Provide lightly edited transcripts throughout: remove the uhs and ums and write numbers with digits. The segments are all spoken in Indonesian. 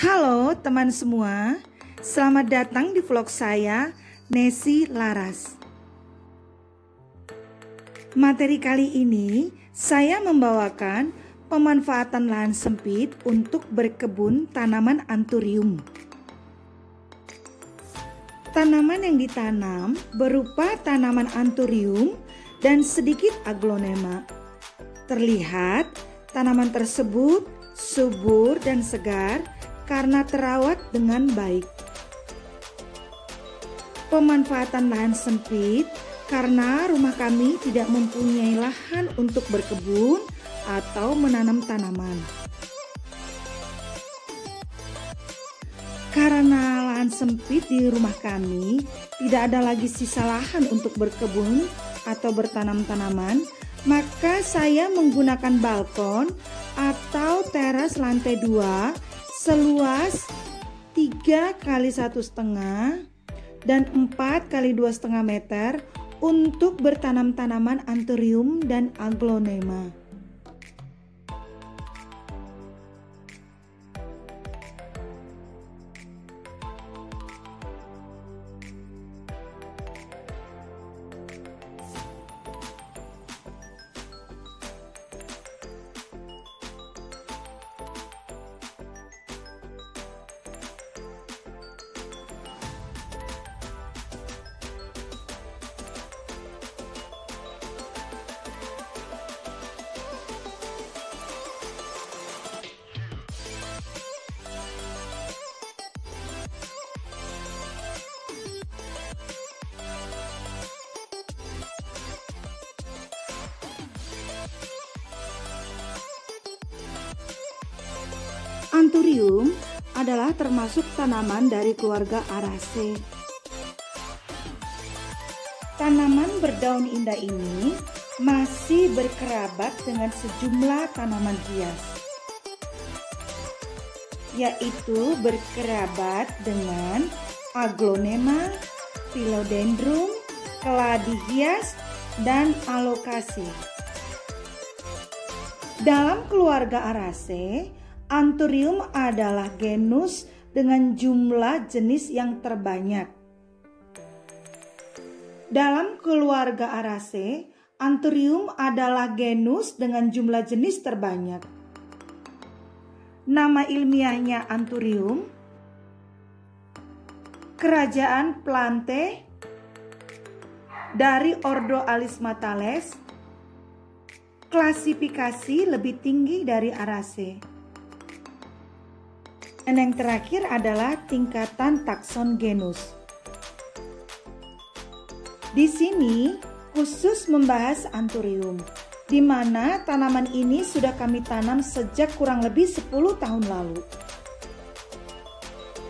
Halo teman semua, selamat datang di vlog saya, Nesi Laras. Materi kali ini saya membawakan pemanfaatan lahan sempit untuk berkebun tanaman anthurium. Tanaman yang ditanam berupa tanaman anthurium dan sedikit aglonema. Terlihat tanaman tersebut subur dan segar karena terawat dengan baik. Pemanfaatan lahan sempit karena rumah kami tidak mempunyai lahan untuk berkebun atau menanam tanaman. Karena lahan sempit di rumah kami, tidak ada lagi sisa lahan untuk berkebun atau bertanam tanaman, maka saya menggunakan balkon atau teras lantai 2 seluas 3 kali 1,5 dan 4 kali 2,5 meter untuk bertanam tanaman anthurium dan aglonema. Anthurium adalah termasuk tanaman dari keluarga Araceae. Tanaman berdaun indah ini masih berkerabat dengan sejumlah tanaman hias, yaitu berkerabat dengan aglonema, philodendron, keladi hias, dan alocasia. Dalam keluarga Araceae, Anthurium adalah genus dengan jumlah jenis yang terbanyak. Dalam keluarga Araceae, Anthurium adalah genus dengan jumlah jenis terbanyak. Nama ilmiahnya Anthurium, kerajaan Plantae dari ordo Alismatales, klasifikasi lebih tinggi dari Araceae. Dan yang terakhir adalah tingkatan takson genus. Di sini khusus membahas anthurium, di mana tanaman ini sudah kami tanam sejak kurang lebih 10 tahun lalu.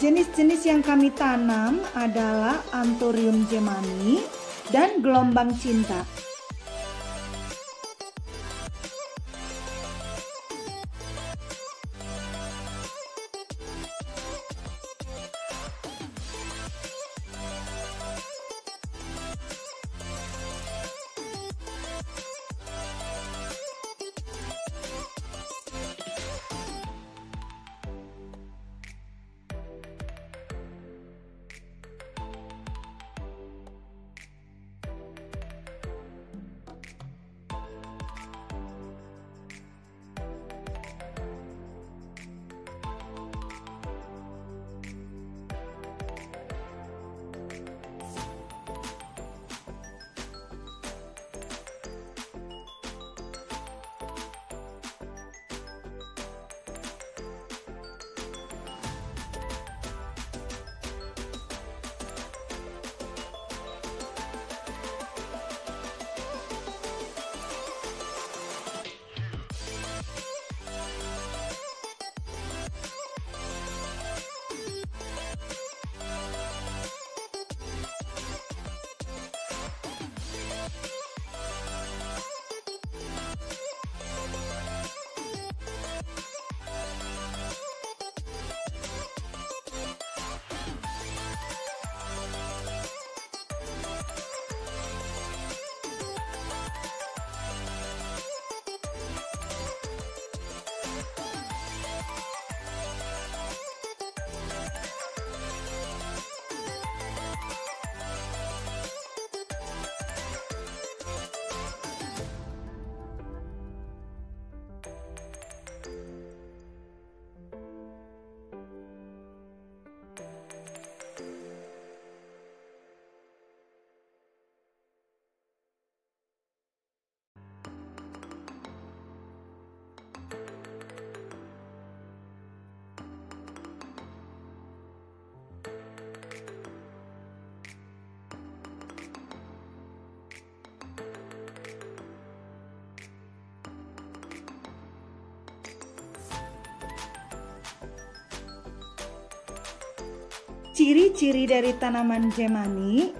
Jenis-jenis yang kami tanam adalah Anthurium jemani dan gelombang cinta. Ciri-ciri dari tanaman Gemani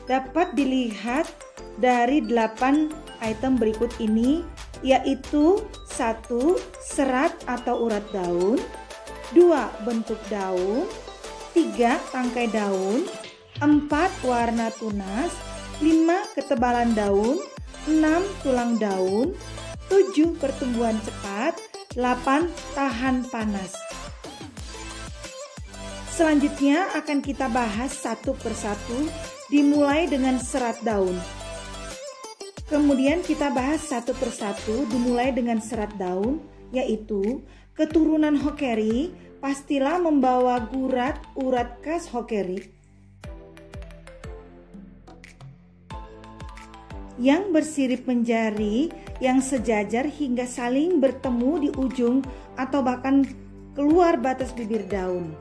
dapat dilihat dari 8 item berikut ini, yaitu 1. Serat atau urat daun, 2. Bentuk daun, 3. Tangkai daun, 4. Warna tunas, 5. Ketebalan daun, 6. Tulang daun, 7. Pertumbuhan cepat, 8. Tahan panas. Selanjutnya akan kita bahas satu persatu, dimulai dengan serat daun. Kemudian kita bahas satu persatu dimulai dengan serat daun, yaitu keturunan Hokeri pastilah membawa gurat urat khas Hokeri yang bersirip menjari yang sejajar hingga saling bertemu di ujung atau bahkan keluar batas bibir daun.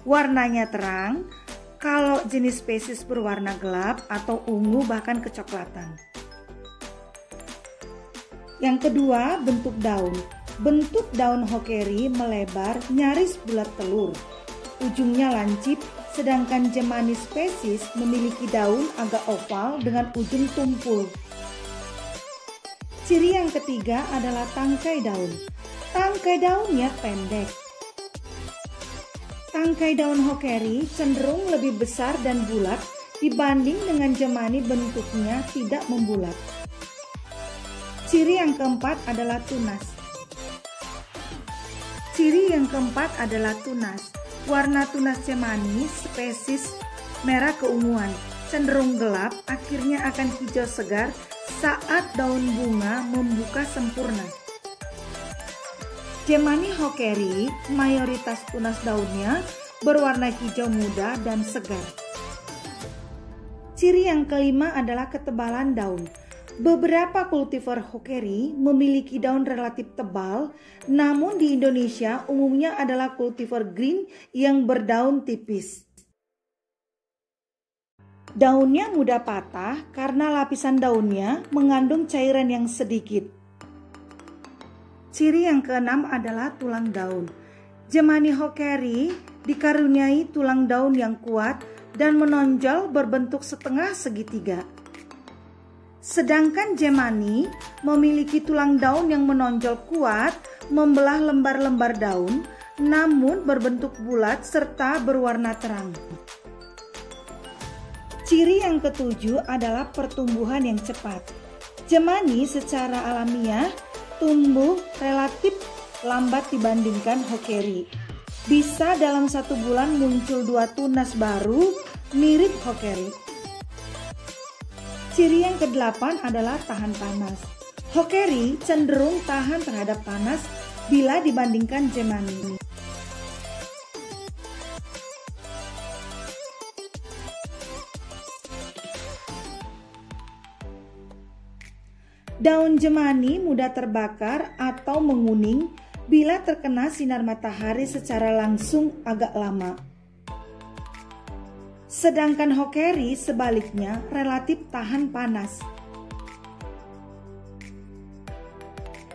Warnanya terang, kalau jenis spesies berwarna gelap atau ungu bahkan kecoklatan. Yang kedua, bentuk daun. Bentuk daun Hokeri melebar nyaris bulat telur. Ujungnya lancip, sedangkan Gemani spesies memiliki daun agak oval dengan ujung tumpul. Ciri yang ketiga adalah tangkai daun. Tangkai daunnya pendek. Tangkai daun Hokeri cenderung lebih besar dan bulat dibanding dengan Gemani bentuknya tidak membulat. Ciri yang keempat adalah tunas. Warna tunas Gemani spesies merah keunguan, cenderung gelap, akhirnya akan hijau segar saat daun bunga membuka sempurna. Gemani Hokeri mayoritas tunas daunnya berwarna hijau muda dan segar. Ciri yang kelima adalah ketebalan daun. Beberapa kultivar Hokeri memiliki daun relatif tebal, namun di Indonesia umumnya adalah kultivar green yang berdaun tipis. Daunnya mudah patah karena lapisan daunnya mengandung cairan yang sedikit. Ciri yang keenam adalah tulang daun. Gemani Hokeri dikaruniai tulang daun yang kuat dan menonjol berbentuk setengah segitiga. Sedangkan Gemani memiliki tulang daun yang menonjol kuat, membelah lembar-lembar daun, namun berbentuk bulat serta berwarna terang. Ciri yang ketujuh adalah pertumbuhan yang cepat. Gemani secara alamiah tumbuh relatif lambat dibandingkan Hokeri. Bisa dalam 1 bulan muncul 2 tunas baru mirip Hokeri. Ciri yang ke-8 adalah tahan panas. Hokeri cenderung tahan terhadap panas bila dibandingkan Gemani. Daun Gemani mudah terbakar atau menguning bila terkena sinar matahari secara langsung agak lama. Sedangkan Hokeri sebaliknya relatif tahan panas.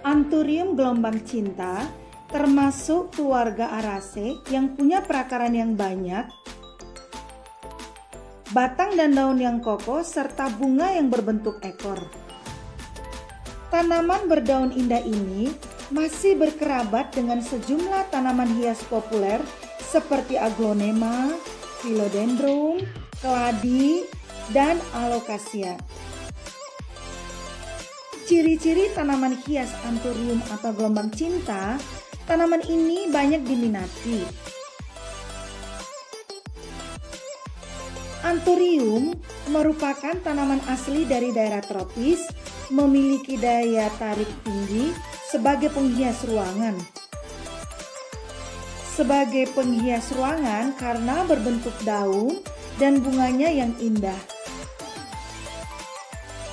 Anthurium gelombang cinta termasuk keluarga Araceae yang punya perakaran yang banyak, batang dan daun yang kokoh serta bunga yang berbentuk ekor. Tanaman berdaun indah ini masih berkerabat dengan sejumlah tanaman hias populer seperti aglonema, philodendron, keladi, dan alocasia. Ciri-ciri tanaman hias anthurium atau gelombang cinta, tanaman ini banyak diminati. Anthurium merupakan tanaman asli dari daerah tropis, memiliki daya tarik tinggi sebagai penghias ruangan. Sebagai penghias ruangan karena berbentuk daun dan bunganya yang indah.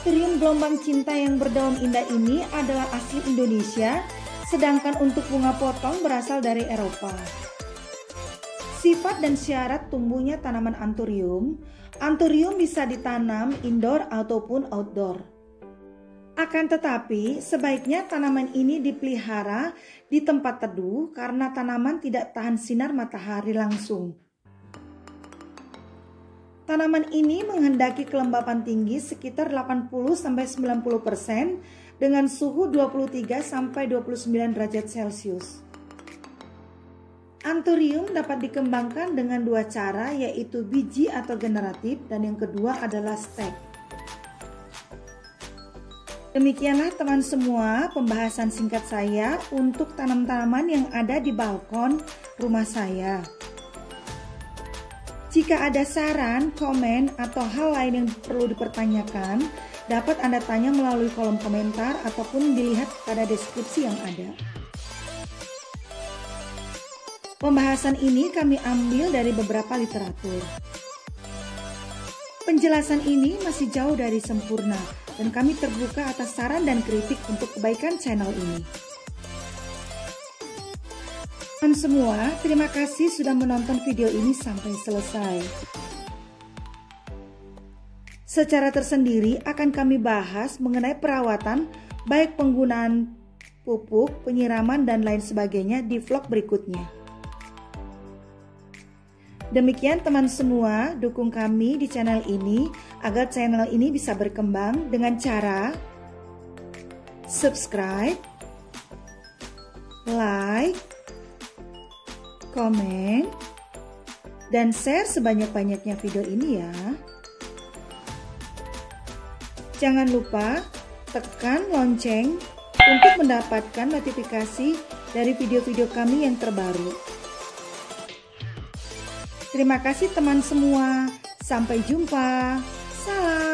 Anthurium gelombang cinta yang berdaun indah ini adalah asli Indonesia, sedangkan untuk bunga potong berasal dari Eropa. Sifat dan syarat tumbuhnya tanaman Anthurium. Anthurium bisa ditanam indoor ataupun outdoor. Akan tetapi, sebaiknya tanaman ini dipelihara di tempat teduh karena tanaman tidak tahan sinar matahari langsung. Tanaman ini menghendaki kelembapan tinggi sekitar 80-90% dengan suhu 23-29 derajat Celcius. Anthurium dapat dikembangkan dengan dua cara, yaitu biji atau generatif, dan yang kedua adalah stek. Demikianlah teman semua pembahasan singkat saya untuk tanam-tanaman yang ada di balkon rumah saya. Jika ada saran, komen, atau hal lain yang perlu dipertanyakan, dapat Anda tanya melalui kolom komentar ataupun dilihat pada deskripsi yang ada. Pembahasan ini kami ambil dari beberapa literatur. Penjelasan ini masih jauh dari sempurna, dan kami terbuka atas saran dan kritik untuk kebaikan channel ini. Teman semua, terima kasih sudah menonton video ini sampai selesai. Secara tersendiri akan kami bahas mengenai perawatan, baik penggunaan pupuk, penyiraman, dan lain sebagainya di vlog berikutnya. Demikian teman semua, dukung kami di channel ini agar channel ini bisa berkembang dengan cara subscribe, like, komen, dan share sebanyak-banyaknya video ini ya. Jangan lupa tekan lonceng untuk mendapatkan notifikasi dari video-video kami yang terbaru. Terima kasih teman semua. Sampai jumpa. Salam.